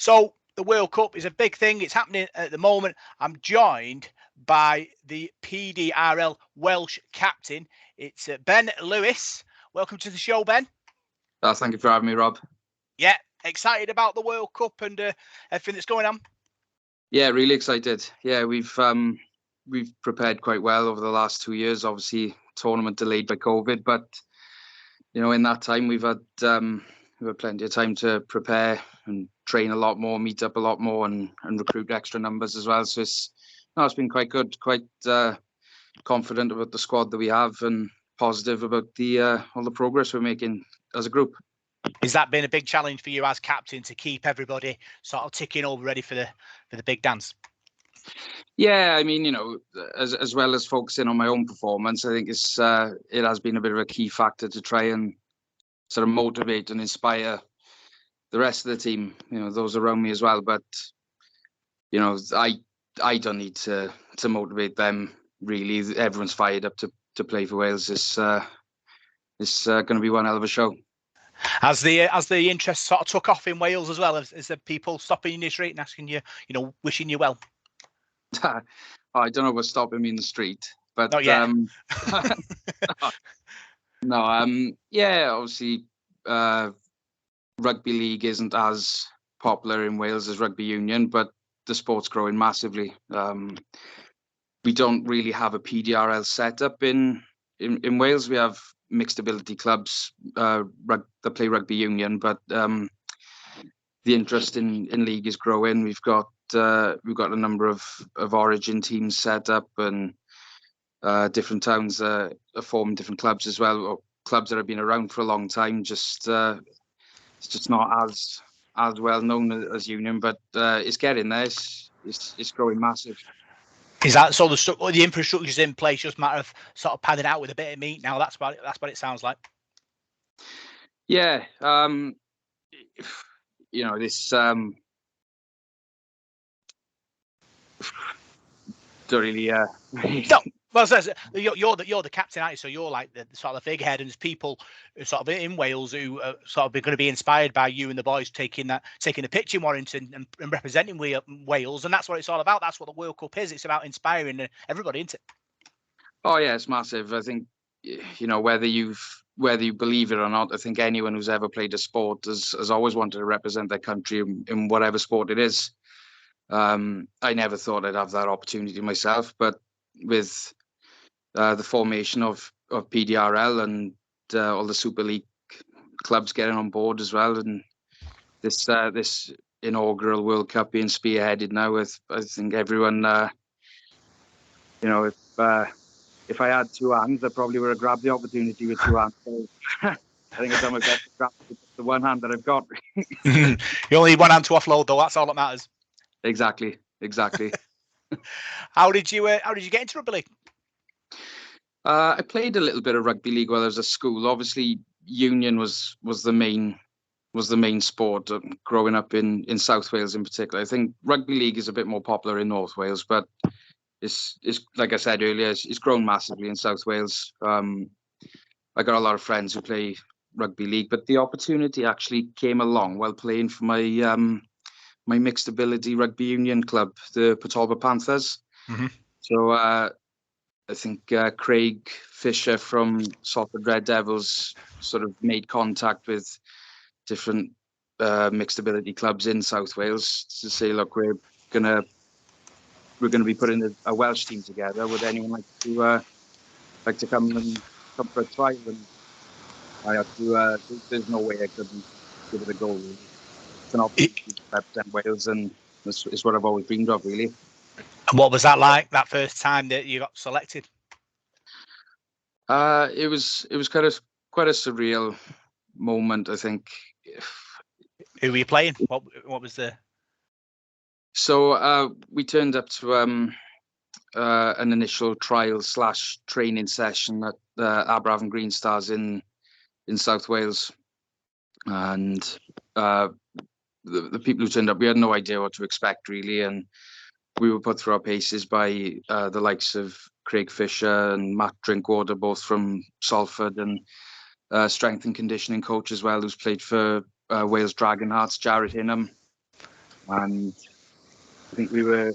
So the World Cup is a big thing. It's happening at the moment. I'm joined by the PDRL Welsh captain. It's Ben Lewis. Welcome to the show, Ben. Thank you for having me, Rob. Yeah, excited about the World Cup and everything that's going on? Yeah, really excited. Yeah, we've prepared quite well over the last 2 years. Obviously, tournament delayed by COVID, but in that time we've had plenty of time to prepare and train a lot more, meet up a lot more, and recruit extra numbers as well. So it's been quite good. Quite confident about the squad that we have, and positive about all the progress we're making as a group. Has that been a big challenge for you as captain to keep everybody sort of ticking over, ready for the big dance? Yeah, I mean, as well as focusing on my own performance, I think it has been a bit of a key factor to try and sort of motivate and inspire the rest of the team, those around me as well. But I don't need to motivate them really. Everyone's fired up to play for Wales. It's going to be one hell of a show. As the interest sort of took off in Wales as well, is there people stopping you in the street and asking you, wishing you well? I don't know what's stopping me in the street, but not yet. No, yeah, obviously, rugby league isn't as popular in Wales as rugby union, but the sport's growing massively. We don't really have a PDRL setup in Wales. We have mixed ability clubs that play rugby union, but the interest in league is growing. We've got a number of origin teams set up, and different towns are forming different clubs as well, or clubs that have been around for a long time. It's just not as well known as union, but it's getting there. It's growing massive. Is that so? The infrastructure's in place, just a matter of sort of padding out with a bit of meat now. That's what it sounds like. Yeah, this don't really. No, well, you're the captain, aren't you? So you're like the sort of figurehead, and there's people sort of in Wales who are sort of going to be inspired by you and the boys taking the pitch in Warrington and representing Wales, and that's what it's all about. That's what the World Cup is. It's about inspiring everybody, isn't it? Oh yeah, it's massive. I think whether you believe it or not, I think anyone who's ever played a sport has always wanted to represent their country in whatever sport it is. I never thought I'd have that opportunity myself, but with the formation of PDRL and all the Super League clubs getting on board as well, and this inaugural World Cup being spearheaded now, with I think everyone, if I had two hands, I probably would have grabbed the opportunity with two hands. So I think I've done my best to grab the one hand that I've got. You only need one hand to offload, though. That's all that matters. Exactly. How did you get into rugby league? I played a little bit of rugby league while I was at school. Obviously, union was the main sport growing up in South Wales in particular. I think rugby league is a bit more popular in North Wales, but it's like I said earlier, it's grown massively in South Wales. I got a lot of friends who play rugby league, but the opportunity actually came along while playing for my my mixed ability rugby union club, the Port Panthers. Mm-hmm. So I think Craig Fisher from Salford Red Devils sort of made contact with different mixed ability clubs in South Wales to say, look, we're gonna be putting a Welsh team together. Would anyone like to come for a trial? And I had to. There's no way I couldn't give it a go. Really. It's an opportunity to represent Wales, and it's what I've always dreamed of, really. And what was that like, that first time that you got selected? It was quite a surreal moment, I think. Who were you playing? What was the? So we turned up to an initial trial / training session at Aberafon Green Stars in South Wales, and the people who turned up, we had no idea what to expect really, and we were put through our paces by the likes of Craig Fisher and Matt Drinkwater, both from Salford, and strength and conditioning coach as well, who's played for Wales Dragons, Jared Hinham. and I think a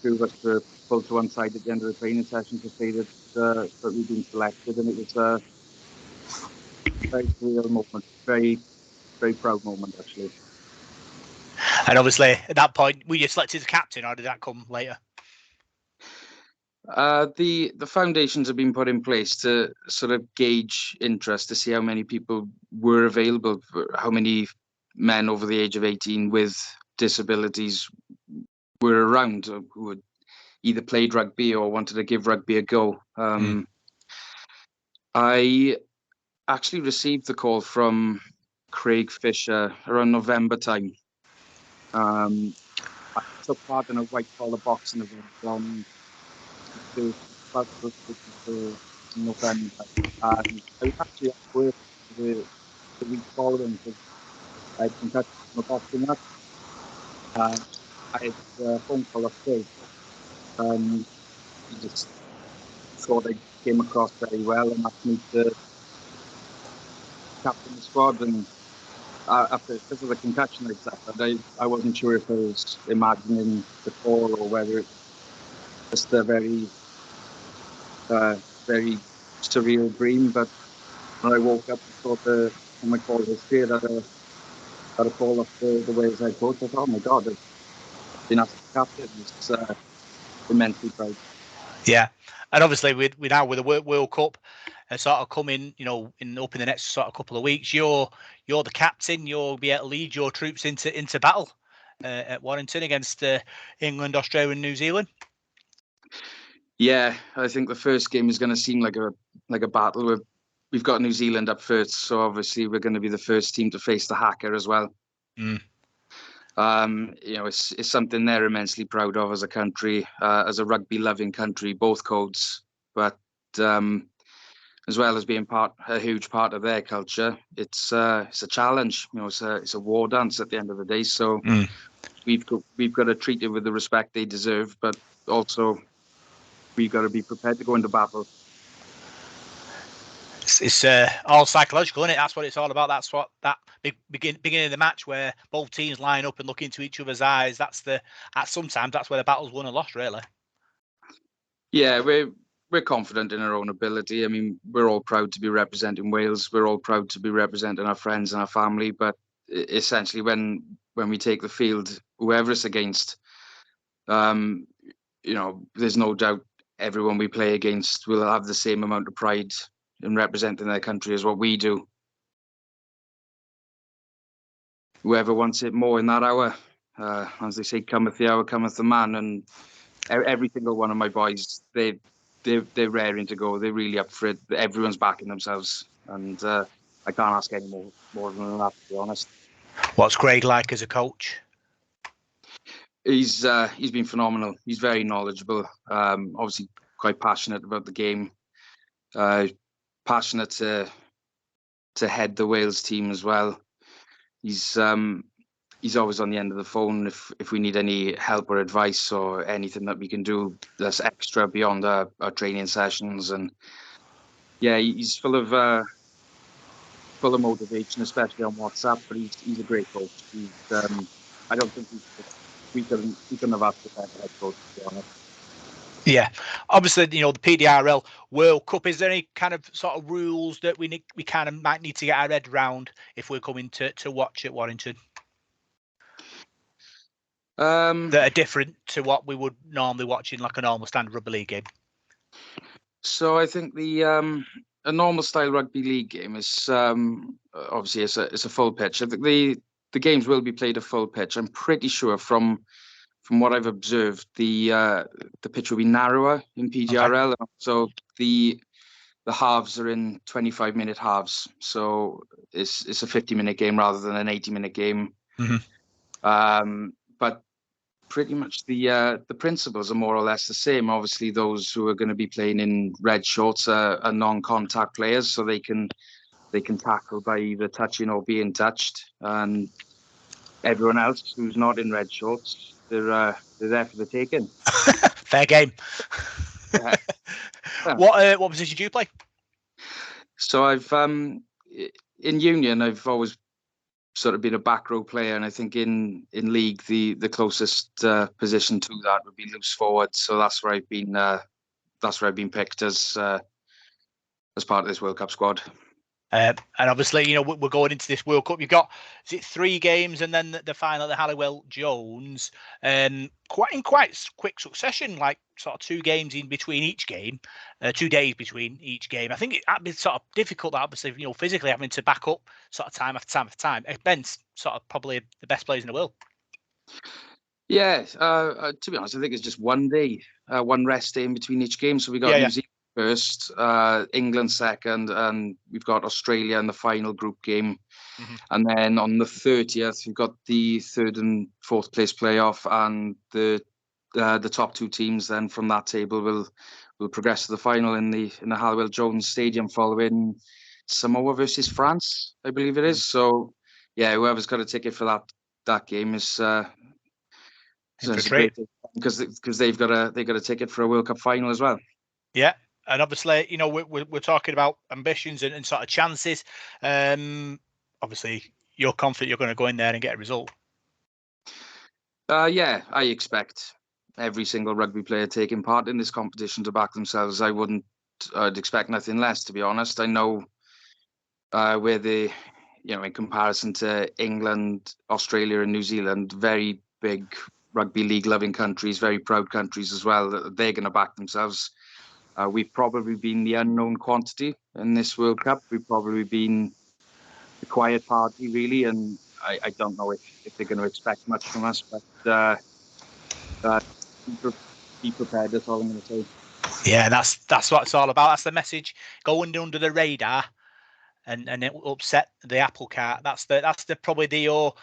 few of us were pulled to one side at the end of the training session to say that we'd been selected, and it was a very real moment, very, very proud moment actually. And obviously, at that point, were you selected as captain, or did that come later? The foundations have been put in place to sort of gauge interest, to see how many people were available, how many men over the age of 18 with disabilities were around who had either played rugby or wanted to give rugby a go. I actually received the call from Craig Fisher around November time. I took part in a white collar boxing event from the 12th of November. I was actually at work the week following because I had been touched from a boxing match. I had a phone call off Craig. He just thought I came across very well and asked me to captain the squad. And because of the concussion I suffered, I wasn't sure if I was imagining the call or whether it's just a very, very surreal dream. But when I woke up and saw my call history, that got a call off the Wales head coach. I thought, oh my God, I've been asked to captain. It's immensely proud. Yeah, and obviously we now with the World Cup sort of coming, up in the next sort of couple of weeks. You're the captain. You'll be able to lead your troops into battle at Warrington against England, Australia, and New Zealand. Yeah, I think the first game is going to seem like a battle. We've got New Zealand up first, so obviously we're going to be the first team to face the hacker as well. It's something they're immensely proud of as a country, as a rugby-loving country, both codes. But as well as being a huge part of their culture, it's a challenge. It's a war dance at the end of the day. So we've got to treat it with the respect they deserve, but also we've got to be prepared to go into battle. It's all psychological, isn't it? That's what it's all about. That's what that beginning of the match where both teams line up and look into each other's eyes. Sometimes that's where the battle's won and lost, really. Yeah, we're confident in our own ability. I mean, we're all proud to be representing Wales. We're all proud to be representing our friends and our family. But essentially, when we take the field, whoever it's against, there's no doubt everyone we play against will have the same amount of pride in representing their country as what we do. Whoever wants it more in that hour, as they say, cometh the hour, cometh the man. And every single one of my boys, they're raring to go. They're really up for it. Everyone's backing themselves, and I can't ask any more than that, to be honest. What's Craig like as a coach? He's been phenomenal. He's very knowledgeable. Obviously, quite passionate about the game. Passionate to head the Wales team as well. He's always on the end of the phone if we need any help or advice or anything that we can do that's extra beyond our training sessions. And yeah, he's full of motivation, especially on WhatsApp. But he's a great coach. I don't think we couldn't have asked for a better head coach, to be honest. Yeah, obviously, the PDRL World Cup. Is there any kind of sort of rules that we kind of might need to get our head round if we're coming to watch at Warrington? That are different to what we would normally watch in like a normal standard rugby league game. So I think a normal style rugby league game is obviously it's a full pitch. I think the games will be played a full pitch. I'm pretty sure from what I've observed, the pitch will be narrower in PDRL. Okay. So the halves are in 25-minute halves. So it's a 50-minute game rather than an 80-minute game. But pretty much the principles are more or less the same. Obviously, those who are going to be playing in red shorts are non-contact players, so they can tackle by either touching or being touched. And everyone else who's not in red shorts, they're there for the taking. Fair game. Yeah. What position do you play? So I've in Union, I've always sort of been a back row player, and I think in league the closest position to that would be loose forward. So that's where I've been picked as part of this World Cup squad. And obviously, we're going into this World Cup. You've got, is it 3 games and then the final at the Halliwell Jones, quite quick succession, like sort of 2 games in between each game, 2 days between each game. I think that'd be sort of difficult, obviously, physically having to back up sort of time after time after time. Ben's sort of probably the best players in the world. Yeah, to be honest, I think it's just 1 day, 1 rest day in between each game. So we got New Zealand first, England second, and we've got Australia in the final group game. Mm-hmm. And then on the 30th, we've got the 3rd and 4th place playoff, and the top 2 teams then from that table will progress to the final in the Halliwell Jones Stadium following Samoa versus France, I believe it is. So yeah, whoever's got a ticket for that game is great, because they've got a ticket for a World Cup final as well. Yeah. And obviously, we're talking about ambitions and sort of chances. Obviously, you're confident you're going to go in there and get a result. Yeah, I expect every single rugby player taking part in this competition to back themselves. I'd expect nothing less, to be honest. I know where in comparison to England, Australia and New Zealand, very big rugby league loving countries, very proud countries as well, that they're going to back themselves. We've probably been the unknown quantity in this World Cup. We've probably been the quiet party, really, and I don't know if they're going to expect much from us, but be prepared, that's all I'm going to say. Yeah, that's what it's all about. That's the message. Going under the radar and it will upset the apple cart. That's probably your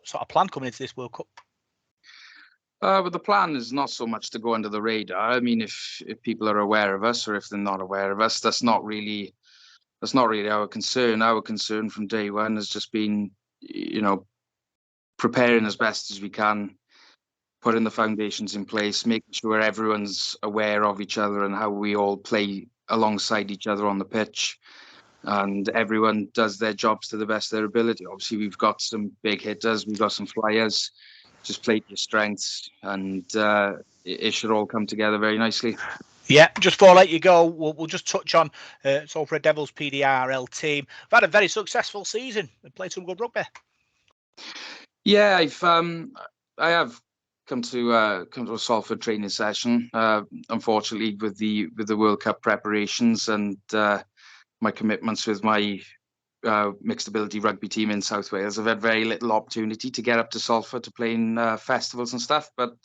sort of plan coming into this World Cup. But the plan is not so much to go under the radar. I mean, if people are aware of us, or if they're not aware of us, that's not really our concern. Our concern from day one has just been, preparing as best as we can, putting the foundations in place, making sure everyone's aware of each other and how we all play alongside each other on the pitch, and everyone does their jobs to the best of their ability. Obviously, we've got some big hitters, we've got some flyers. Just play to your strengths, and it should all come together very nicely. Yeah, just before I let you go, we'll just touch on Salford Devils PDRL team. We've had a very successful season and played some good rugby. Yeah, I have come to a Salford training session. Unfortunately, with the World Cup preparations and my commitments with my mixed ability rugby team in South Wales, I've had very little opportunity to get up to Salford to play in festivals and stuff. But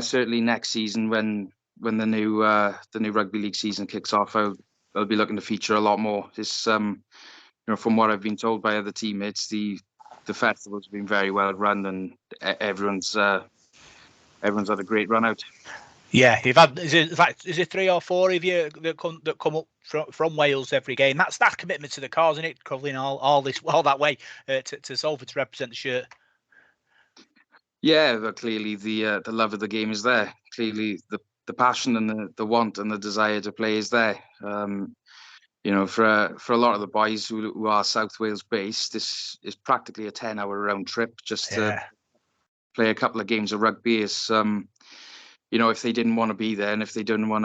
certainly next season, when the new rugby league season kicks off, I'll be looking to feature a lot more. This, from what I've been told by other teammates, the festival's been very well run, and everyone's had a great run out. Yeah, you've had is it 3 or 4 of you that come up from Wales every game? That's that commitment to the cause, isn't it? Travelling all that way to Salford to represent the shirt. Yeah, but clearly the love of the game is there. Clearly the passion and the want and the desire to play is there. For a lot of the boys who are South Wales based, this is practically a 10-hour round trip just to play a couple of games of rugby. Is if they didn't want to be there, and if they didn't want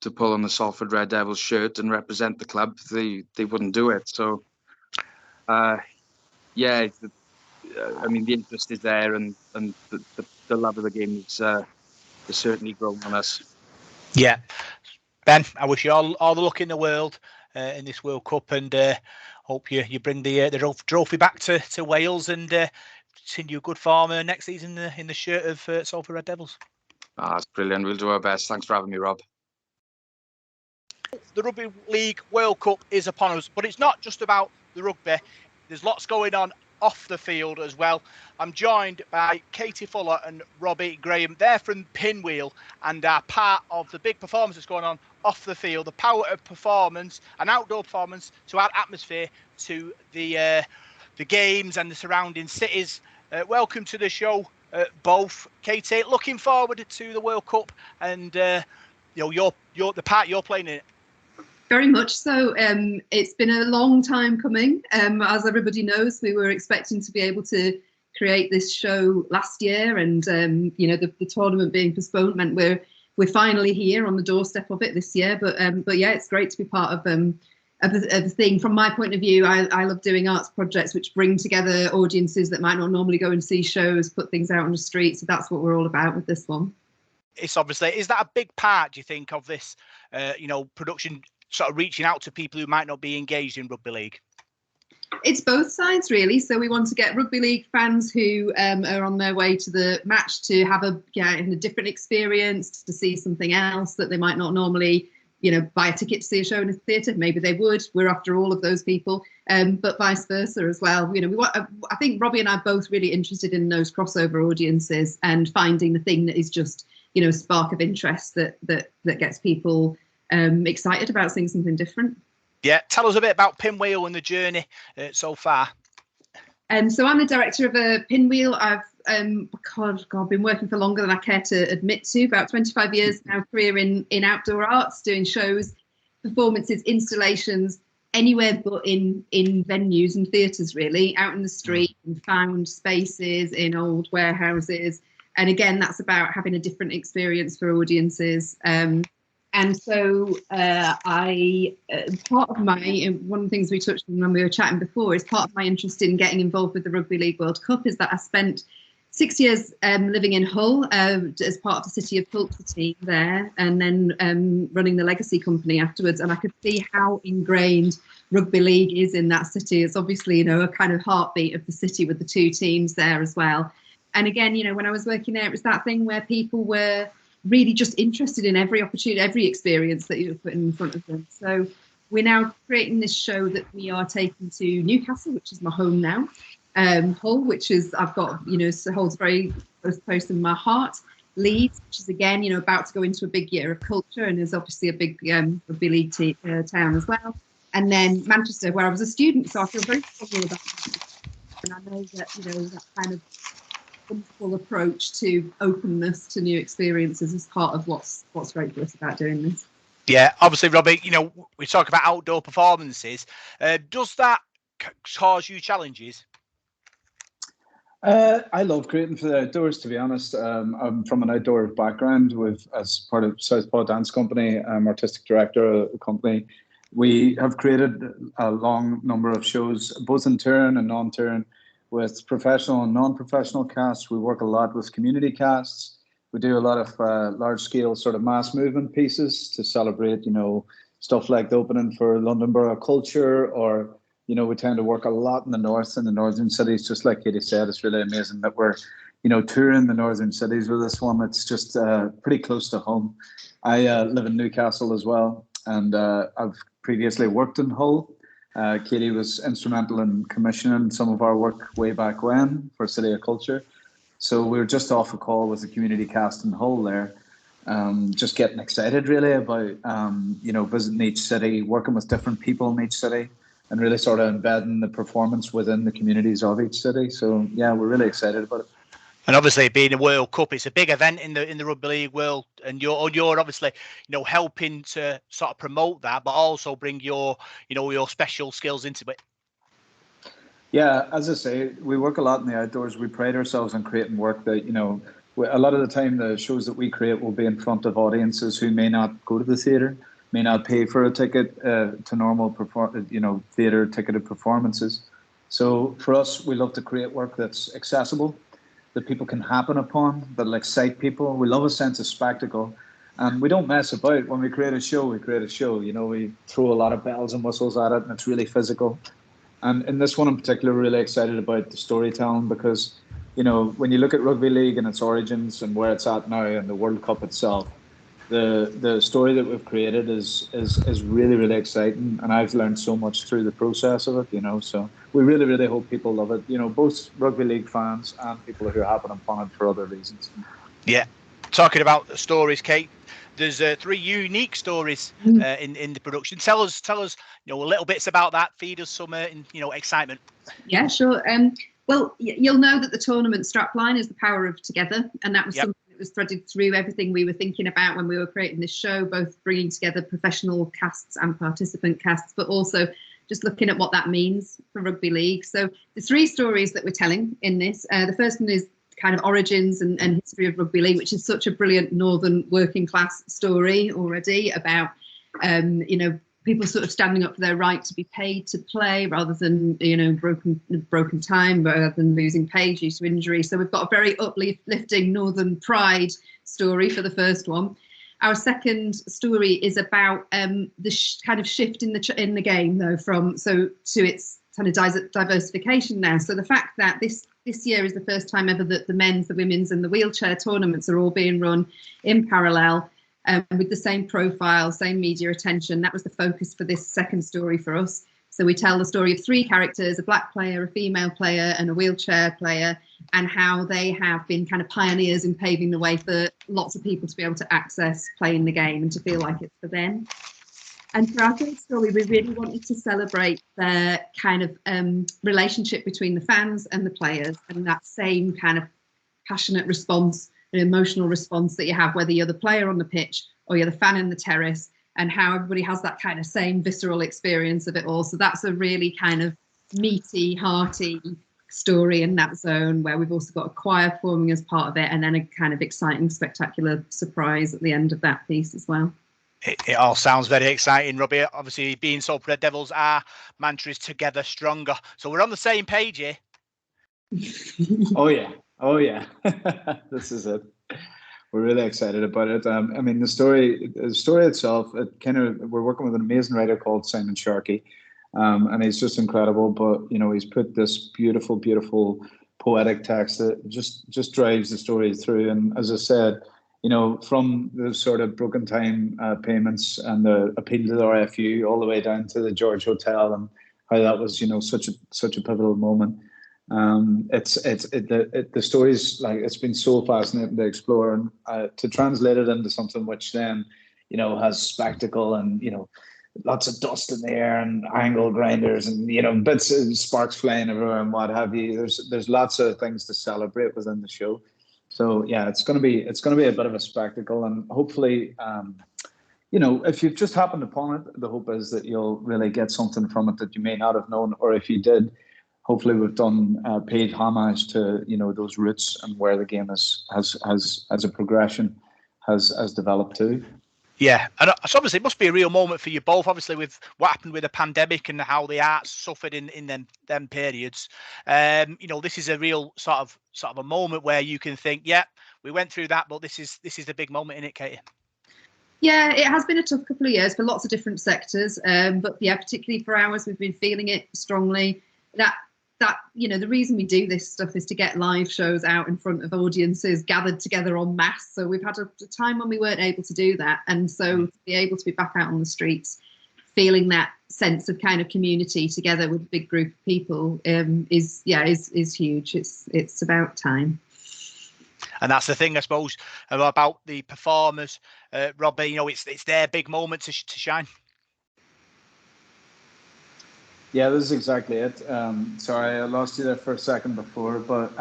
to pull on the Salford Red Devils shirt and represent the club, they wouldn't do it. So, yeah, the interest is there, and the love of the game is certainly grown on us. Yeah, Ben, I wish you all the luck in the world in this World Cup, and hope you bring the trophy back to Wales and continue good form next season in the shirt of Salford Red Devils. That's brilliant. We'll do our best. Thanks for having me, Rob. The Rugby League World Cup is upon us, but it's not just about the rugby. There's lots going on off the field as well. I'm joined by Katty Fuller and Robby Graham. They're from Pinwheel and are part of the big performance that's going on off the field. The power of performance, an outdoor performance, to add atmosphere to the games and the surrounding cities. Welcome to the show, both. Katty, looking forward to the World Cup and the part you're playing in it. Very much so. It's been a long time coming. As everybody knows, we were expecting to be able to create this show last year, and the tournament being postponed meant we're finally here on the doorstep of it this year. But yeah, it's great to be part of a thing. From my point of view, I love doing arts projects which bring together audiences that might not normally go and see shows, put things out on the street. So that's what we're all about with this one. It's obviously, is that a big part, do you think, of this, production, sort of reaching out to people who might not be engaged in rugby league? It's both sides, really. So we want to get rugby league fans who are on their way to the match to have a different experience, to see something else that they might not normally, buy a ticket to see a show in a theatre. Maybe they would. We're after all of those people, but vice versa as well. I think Robby and I are both really interested in those crossover audiences and finding the thing that is just, a spark of interest that gets people excited about seeing something different. Yeah, tell us a bit about Pinwheel and the journey so far. So I'm the director of Pinwheel. I've been working for longer than I care to admit to. About 25 years now, career in outdoor arts, doing shows, performances, installations, anywhere but in venues and theatres, really, out in the street, in found spaces, in old warehouses. And again, that's about having a different experience for audiences. And so part of one of the things we touched on when we were chatting before is part of my interest in getting involved with the Rugby League World Cup is that I spent 6 years living in Hull as part of the City of Culture team there, and then running the Legacy Company afterwards. And I could see how ingrained rugby league is in that city. It's obviously, a kind of heartbeat of the city with the two teams there as well. And again, when I was working there, it was that thing where people were really just interested in every opportunity, every experience that you put in front of them. So we're now creating this show that we are taking to Newcastle, which is my home now. Hull, which is I've got, holds very close in my heart. Leeds, which is again, about to go into a big year of culture and is obviously a big rugby league town as well. And then Manchester, where I was a student, so I feel very strongly about that. And I know that, that kind of wonderful approach to openness to new experiences is part of what's great for us about doing this. Yeah, obviously, Robby, we talk about outdoor performances. Does that cause you challenges? I love creating for the outdoors, to be honest. I'm from an outdoor background as part of Southpaw Dance Company. I'm artistic director of a company. We have created a long number of shows, both in turn and non-turn, with professional and non-professional casts. We work a lot with community casts. We do a lot of large-scale sort of mass movement pieces to celebrate, stuff like the opening for London Borough Culture, or, we tend to work a lot in the north, in the northern cities. Just like Katty said, it's really amazing that we're, touring the northern cities with this one. It's just pretty close to home. I live in Newcastle as well, and I've previously worked in Hull. Katty was instrumental in commissioning some of our work way back when for City of Culture. So we were just off a call with the community cast in Hull there, just getting excited really about, visiting each city, working with different people in each city, and really sort of embedding the performance within the communities of each city. So yeah, we're really excited about it. And obviously, being a World Cup, it's a big event in the rugby league world, and you're obviously helping to sort of promote that, but also bring your your special skills into it. Yeah, as I say, we work a lot in the outdoors. We pride ourselves on creating work that a lot of the time the shows that we create will be in front of audiences who may not go to the theatre, may not pay for a ticket to normal theatre ticketed performances. So for us, we love to create work that's accessible, that people can happen upon, that'll excite people. We love a sense of spectacle, and we don't mess about. When we create a show, we create a show. We throw a lot of bells and whistles at it, and it's really physical. And in this one in particular, we're really excited about the storytelling because, when you look at rugby league and its origins and where it's at now and the World Cup itself, the story that we've created is really, really exciting, and I've learned so much through the process of it, so we really, really hope people love it, both rugby league fans and people who happen upon it for other reasons. Yeah, talking about the stories, Kate, there's 3 unique stories in the production. Tell us a little bits about that. Feed us some excitement. Yeah, sure. Well, you'll know that the tournament strapline is the power of together, and that was something that was threaded through everything we were thinking about when we were creating this show, both bringing together professional casts and participant casts, but also just looking at what that means for rugby league. So the 3 stories that we're telling in this, the first one is kind of origins and history of rugby league, which is such a brilliant northern working class story already about, you know, people sort of standing up for their right to be paid to play rather than, you know, broken time, rather than losing pay due to injury. So we've got a very uplifting northern pride story for the first one. Our second story is about the kind of shift in the game, though, to its kind of diversification now. So the fact that this year is the first time ever that the men's, the women's and the wheelchair tournaments are all being run in parallel, with the same profile, same media attention. That was the focus for this second story for us. So we tell the story of 3 characters, a black player, a female player and a wheelchair player, and how they have been kind of pioneers in paving the way for lots of people to be able to access playing the game and to feel like it's for them. And for our third story, we really wanted to celebrate the kind of relationship between the fans and the players, and that same kind of passionate response, an emotional response that you have, whether you're the player on the pitch or you're the fan in the terrace, and how everybody has that kind of same visceral experience of it all. So that's a really kind of meaty, hearty story in that zone, where we've also got a choir performing as part of it, and then a kind of exciting, spectacular surprise at the end of that piece as well. It all sounds very exciting, Robby. Obviously, being Salford Red Devils, our mantra is together stronger. So we're on the same page here. Oh yeah. This is it. We're really excited about it. I mean, the story itself, we're working with an amazing writer called Simon Sharkey, and he's just incredible. But you know, he's put this beautiful poetic text that just drives the story through. And as I said, you know, from the sort of broken time payments and the appeal to the RFU all the way down to the George Hotel and how that was, you know, such a pivotal moment. The story's like, it's been so fascinating to explore, and to translate it into something which then, you know, has spectacle and, you know, lots of dust in the air and angle grinders and, you know, bits of sparks flying everywhere and what have you. There's lots of things to celebrate within the show. So yeah, it's going to be a bit of a spectacle, and hopefully, you know, if you've just happened upon it, the hope is that you'll really get something from it that you may not have known, or if you did, hopefully we've done paid homage to, you know, those roots and where the game has as a progression has developed to. Yeah, and so obviously it must be a real moment for you both, obviously, with what happened with the pandemic and how the arts suffered in them periods. You know, this is a real sort of a moment where you can think, yeah, we went through that, but this is the big moment in it, Katty. Yeah, it has been a tough couple of years for lots of different sectors, but yeah, particularly for ours, we've been feeling it strongly. That you know, the reason we do this stuff is to get live shows out in front of audiences gathered together en masse. So we've had a time when we weren't able to do that, and so to be able to be back out on the streets, feeling that sense of kind of community together with a big group of people is huge. It's about time. And that's the thing, I suppose, about the performers, Robby. You know, it's their big moment to shine. Yeah, this is exactly it. Sorry, I lost you there for a second before, but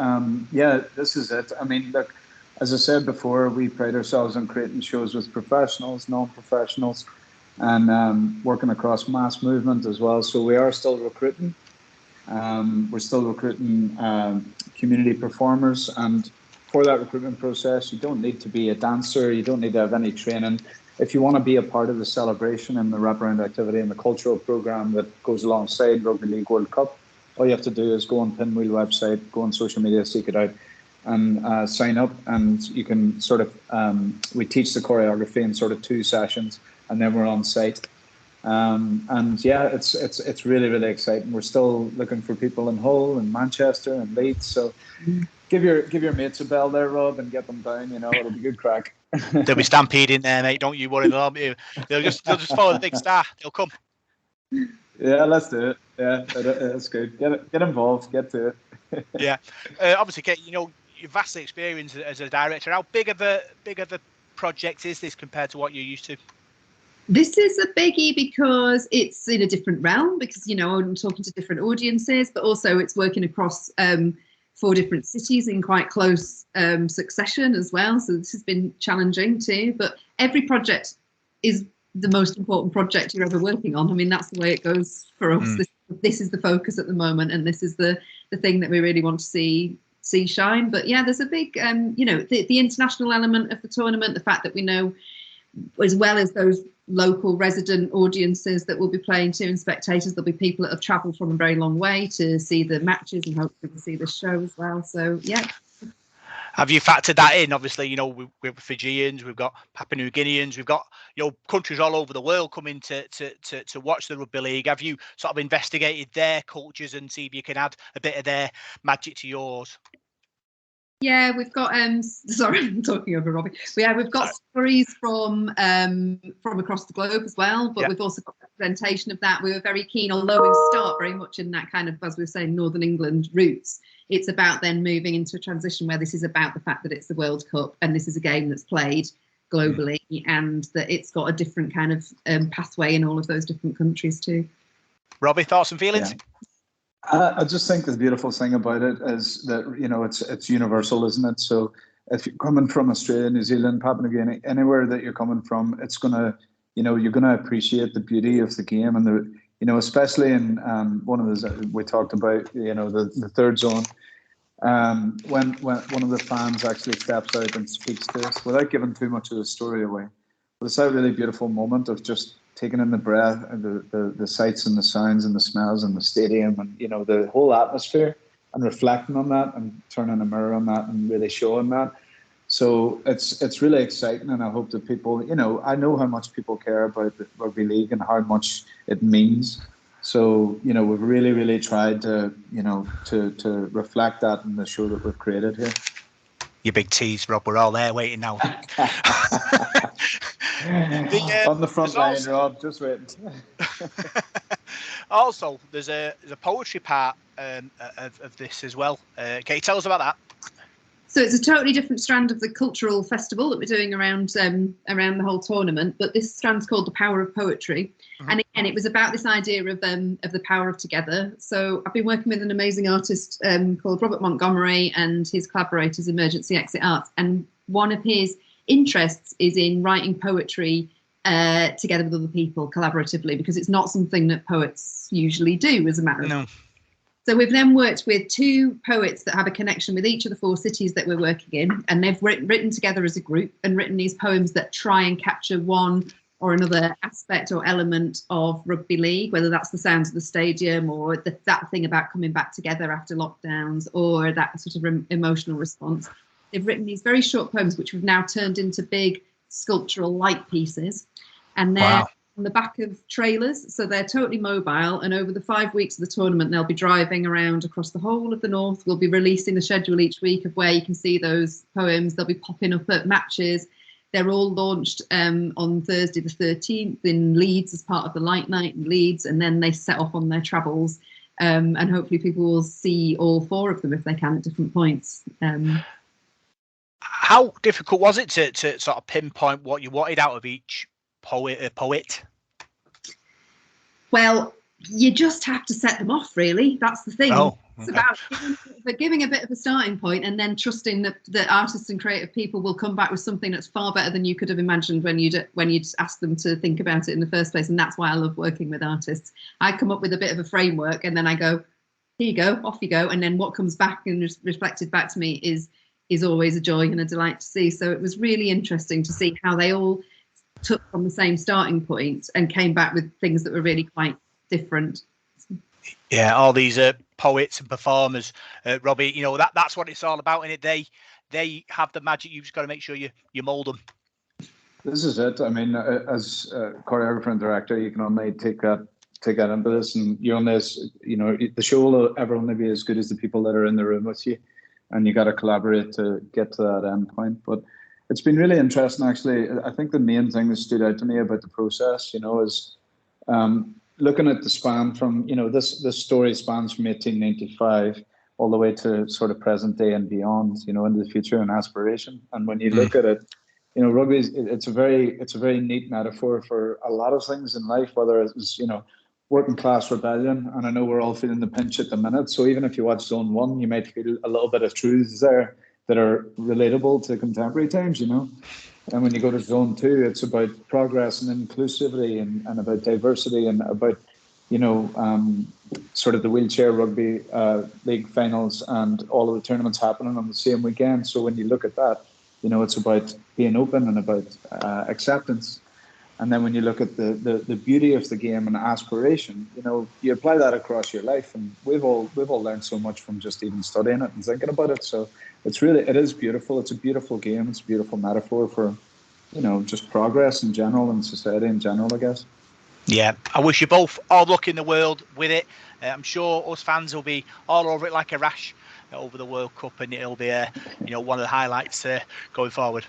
yeah, this is it. I mean, look, as I said before, we pride ourselves on creating shows with professionals, non-professionals, and working across mass movement as well. So we are still recruiting. We're still recruiting community performers, and for that recruitment process, you don't need to be a dancer, you don't need to have any training. If you want to be a part of the celebration and the wraparound activity and the cultural program that goes alongside Rugby League World Cup, all you have to do is go on Pinwheel website, go on social media, seek it out, and sign up. And you can sort of, we teach the choreography in sort of 2 sessions, and then we're on site. And yeah, it's really, really exciting. We're still looking for people in Hull and Manchester and Leeds. So give your mates a bell there, Rob, and get them down. You know, it'll be good crack. They'll be stampeding there, mate. Don't you worry. They'll just follow the big star. They'll come. Yeah, let's do it. Yeah, that's good. Get involved. Get to it. Yeah, obviously, Kate, you know, you're vastly experienced as a director. How big of a project is this compared to what you're used to? This is a biggie because it's in a different realm, because, you know, I'm talking to different audiences, but also it's working across 4 different cities in quite close succession as well. So this has been challenging too. But every project is the most important project you're ever working on. I mean, that's the way it goes for us. This is the focus at the moment, and this is the thing that we really want to see shine. But yeah, there's a big, the international element of the tournament, the fact that we know, as well as those local resident audiences that will be playing to and spectators, there'll be people that have travelled from a very long way to see the matches and hopefully to see the show as well. So yeah. Have you factored that in? Obviously, we've Fijians, we've got Papua New Guineans, we've got countries all over the world coming to watch the rugby league. Have you sort of investigated their cultures and see if you can add a bit of their magic to yours? Yeah, we've got sorry, I'm talking over Robby. We've got stories from across the globe as well, but we've also got representation of that. We were very keen, although we start very much in that kind of, as we were saying, Northern England roots. It's about then moving into a transition where this is about the fact that it's the World Cup and this is a game that's played globally and that it's got a different kind of pathway in all of those different countries too. Robby, thoughts and feelings? Yeah. I just think the beautiful thing about it is that, it's universal, isn't it? So if you're coming from Australia, New Zealand, Papua New Guinea, anywhere that you're coming from, it's gonna, you're gonna appreciate the beauty of the game and especially in one of the, we talked about, the third zone, when one of the fans actually steps out and speaks to us without giving too much of the story away. But it's that really beautiful moment of just taking in the breath and the sights and the sounds and the smells and the stadium and the whole atmosphere and reflecting on that and turning a mirror on that and really showing that. So it's really exciting, and I hope that people, I know how much people care about the rugby league and how much it means. So we've really tried to to reflect that in the show that we've created here. You big tease, Rob. We're all there waiting now. On the front line, Rob, just waiting. Also, there's a poetry part of this as well. Can you tell us about that? So it's a totally different strand of the cultural festival that we're doing around the whole tournament. But this strand's called The Power of Poetry. Mm-hmm. And again, it was about this idea of the power of together. So I've been working with an amazing artist called Robert Montgomery and his collaborators, Emergency Exit Arts. And one of his interests is in writing poetry together with other people collaboratively, because it's not something that poets usually do as a matter of fact. So we've then worked with 2 poets that have a connection with each of the 4 cities that we're working in, and they've written together as a group and written these poems that try and capture one or another aspect or element of rugby league, whether that's the sounds of the stadium or that thing about coming back together after lockdowns or that sort of emotional response. They've written these very short poems, which we've now turned into big sculptural light pieces, and they're on the back of trailers, so they're totally mobile. And over the 5 weeks of the tournament, they'll be driving around across the whole of the north. We'll be releasing the schedule each week of where you can see those poems. They'll be popping up at matches. They're all launched on Thursday the 13th in Leeds as part of the Light Night in Leeds, and then they set off on their travels. And hopefully people will see all 4 of them if they can at different points. How difficult was it to sort of pinpoint what you wanted out of each poet? Well, you just have to set them off, really. That's the thing. It's about giving a bit of a starting point and then trusting that the artists and creative people will come back with something that's far better than you could have imagined when you'd asked them to think about it in the first place. And that's why I love working with artists. I come up with a bit of a framework and then I go, here you go, off you go. And then what comes back and reflected back to me is always a joy and a delight to see. So it was really interesting to see how they all took from the same starting point and came back with things that were really quite different. Yeah, all these poets and performers, Robby, that's what it's all about, and they have the magic. You've just got to make sure you mold them. This is it. I mean, as a choreographer and director, you can only take that into this, and you only, the show will ever only be as good as the people that are in the room with you, and you got to collaborate to get to that end point. But it's been really interesting, actually. I think the main thing that stood out to me about the process, is looking at the span from, this story spans from 1895 all the way to sort of present day and beyond, into the future and aspiration. And when you look at it, rugby it's a very neat metaphor for a lot of things in life, whether it's, working class rebellion, and I know we're all feeling the pinch at the minute. So even if you watch Zone 1, you might feel a little bit of truths there that are relatable to contemporary times, you know. And when you go to Zone 2, it's about progress and inclusivity and about diversity and about, you know, sort of the wheelchair rugby league finals and all of the tournaments happening on the same weekend. So when you look at that, you know, it's about being open and about acceptance. And then when you look at the beauty of the game and aspiration, you know, you apply that across your life, and we've all learned so much from just even studying it and thinking about it. So it is beautiful. It's a beautiful game. It's a beautiful metaphor for, you know, just progress in general and society in general, I guess. Yeah, I wish you both all luck in the world with it. I'm sure us fans will be all over it like a rash over the World Cup, and it'll be you know, one of the highlights going forward.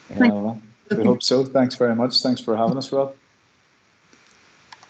Yeah, well, we hope so. Thanks very much. Thanks for having us, Rob.